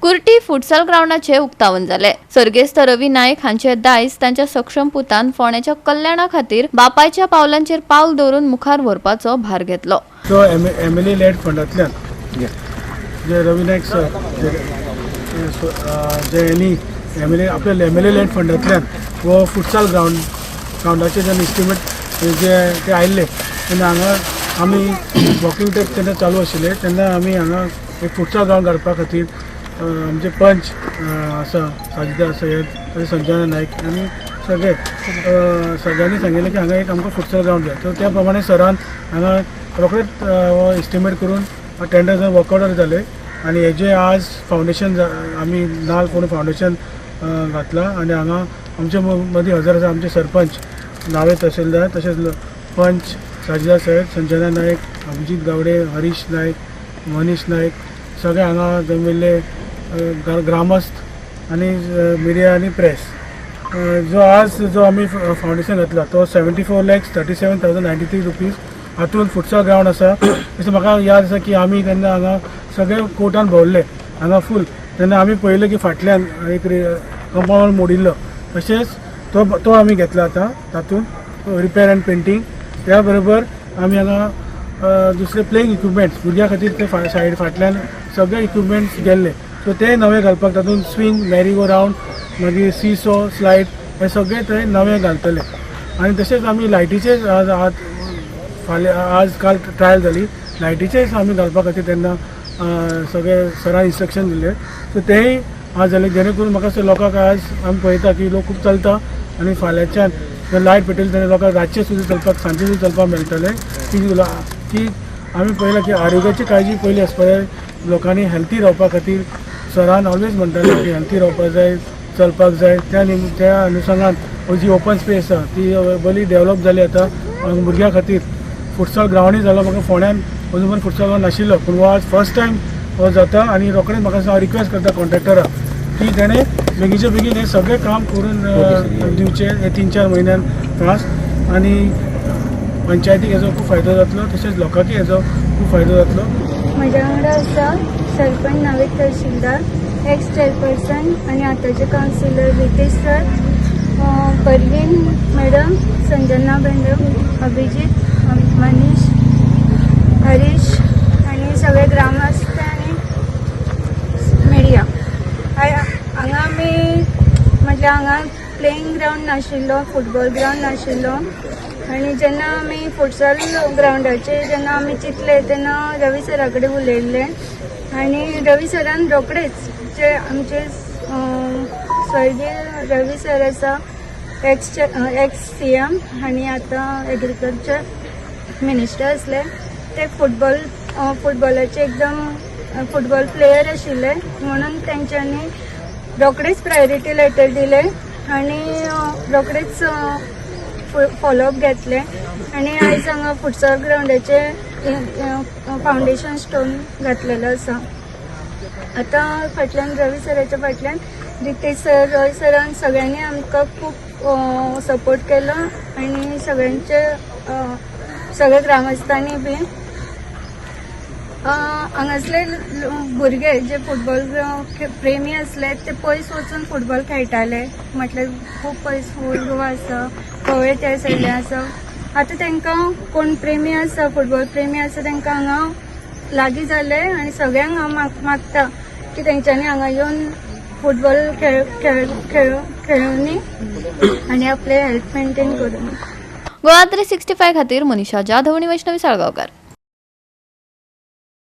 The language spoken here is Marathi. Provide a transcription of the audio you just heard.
कुर्टी फुटसाल ग्राउंडाचे उक्तावण जाले। सर्गेस्त रवी नाईक हांचे दायज तांच्या सक्षम पुतान फोंड्याच्या कल्याणा खातीर बापायच्या पावलांचेर पावल दवरून मुखार व्हरपाचो भार घेतलो। तो एमएलए लेड फंडांतल्यान जे रवी नाईक सर जे एमएलए आपल्या एमएलए लेड फंडांतल्यान वो फुटसाल ग्राउंडाचे जे इस्टिमेट जे ते आयिल्ले तेन्ना हांगा आमी वॉकिंग ट्रॅक तेन्ना चालू आशिल्ले तेन्ना आमी हांगा एक फुटसाल ग्राउंड काडपा खातीर आमचे पंच आसा साजिदा सय्यद तशें संजना नायक आनी सगळ्यांनी सांगिल्लें की हांगा एक आमकां फुटसाल ग्राउंड जाय। तर त्या प्रमाणे सरान हांगा रोखडेच इस्टिमेट करून टेंडर वर्कआउट जाले आनी हेजे आज फावंडेशन आमी नाल फोंड फावंडेशन घातला आनी हांगा आमचे मदीं हजर आसा आमचे सरपंच नावे तहसीलदार तशेंच पंच साजिदा सय्यद संजना नायक अभिजीत गावडे हरीश नायक मनीश नायक सगळे हांगा जमिल्ले ग्रामस्थ आनी मिडिया आनी प्रेस जो आमी फावंडेशन घातला तो 74,37,093 रुपीज हातून फुटसाल ग्राउंड आसा। तशें म्हाका याद आसा की आमी तेन्ना हांगा सगळे कोर्टान भोंवले हांगा फूल तेन्ना आमी पळयलें की फाटल्यान एक कंपाउंड मोडिल्लो तशेंच तो आमी घेतला आतां तातून रिपेर एंड पेंटींग त्या बरोबर आमी हांगा दुसरे प्लेइंग इक्विपमेंट्स भुरग्यां खातीर ते सायड फाटल्यान सगळे इक्विपमेंट्स गेल्ले सो ते नवे घालपाक तातूंत स्विंग मॅरीगो रावंड मागीर सीसो स्लायड हे सगळे ते नवे घालतले आनी तशेंच आमी लायटीचे आज काल ट्रायल जाली लायटीचे आमी घालपा खातीर तेन्ना सगळे सरान इन्स्ट्रक्शन दिले सो तेय आज जाले जेणे करून म्हाका लोकांक आज आमी पळयता की लोक खूब चलता आनी फाल्यांच्यान लायट पेटयली तेन्ना लोकांक रातचे सुद्दां चलपाक सांजे सुद्दां चलपाक मेळटले की आमी पळयलां की आरोग्याची काळजी पयली आसपा जाय लोकांनी हेल्थी रावपा खातीर सरान ऑलवेज म्हणटाले की हेल्थी रावपाक जाय चलपाक जाय त्या अनुशंगान जी ओपन स्पेस आसा ती बरी डेवलप जाली आतां भुरग्यां खातीर फुटसाल ग्राउंडूय जालो म्हाका फोंड्यान अजून पण फुटसाल ग्राउंड नाशिल्लो पूण हो आज फर्स्ट टायम हो जाता आनी रोखडेच म्हाका हांव रिक्वेस्ट करता कॉन्ट्रॅक्टराक की तेणें बेगीचे बेगीन हें सगळें काम करून दिवचें हे 3-4 म्हयन्यान फास्ट आनी पंचायतीक हेजो खूब फायदो जातलो तशेंच लोकांकूय हेजो खूब फायदो जातलो। म्हज्या वांगडा आसा सरपंच नावेक तहसीलदार एक्स चेअरपर्सन आनी आतांचे councillor Ritesh sir Parveen madam Sanjana madam Abhijeet Manish Harish आनी सगळे ग्रामस्थ आनी मिडिया हांगा आमी म्हटल्यार हांगा प्लेइंग ग्राउंड नाशिल्लो फुटबॉल ग्राउंड नाशिल्लो आनी जेन्ना आमी फुटसाल ग्राउंडाचेर जेन्ना आमी चिंतले तेन्ना रवी सरा कडेन उलयल्ले आनी रवी सरान रोखडेच जे आमचे स्वर्गीय रवी सर आसा एक्स CM आनी आतां एग्रीकल्चर मिनिस्टर आसले ते फुटबॉलाचे एकदम फुटबॉल प्लेयर आशिल्ले म्हणून तेंच्यांनी रोखडेच प्रायोरिटी लेटर दिले आनी रोखडेच फॉलोअप घेतले आनी आयज हांगा फुटसाल ग्राउंडाचे फावंडेशन स्टोन घातलेलो आसा। आतां फाटल्यान रवी सराच्या फाटल्यान रितेश सर रॉय सरान सगळ्यांनी आमकां खूब सपोर्ट केलो आनी सगळे ग्रामस्थांनी बी हांगासले भुरगे जे फुटबॉल प्रेमी आसले ते पयस वचून फुटबॉल खेळटाले म्हटल्यार खूब पयस गोवा आसा कवळे त्या सायडीन आसा आतां तांकां कोण प्रेमी आसा फुटबॉल प्रेमी आसा तांकां हांगा लागीं जाले आनी सगळ्यांक हांव मागता की तेंच्यांनी हांगा येवन फुटबॉल खेळुनी आनी आपले हेल्थ मेंटेन करून। गोवा 365 खातीर मनीषा जाधव आनी वैष्णवी साळगांवकार।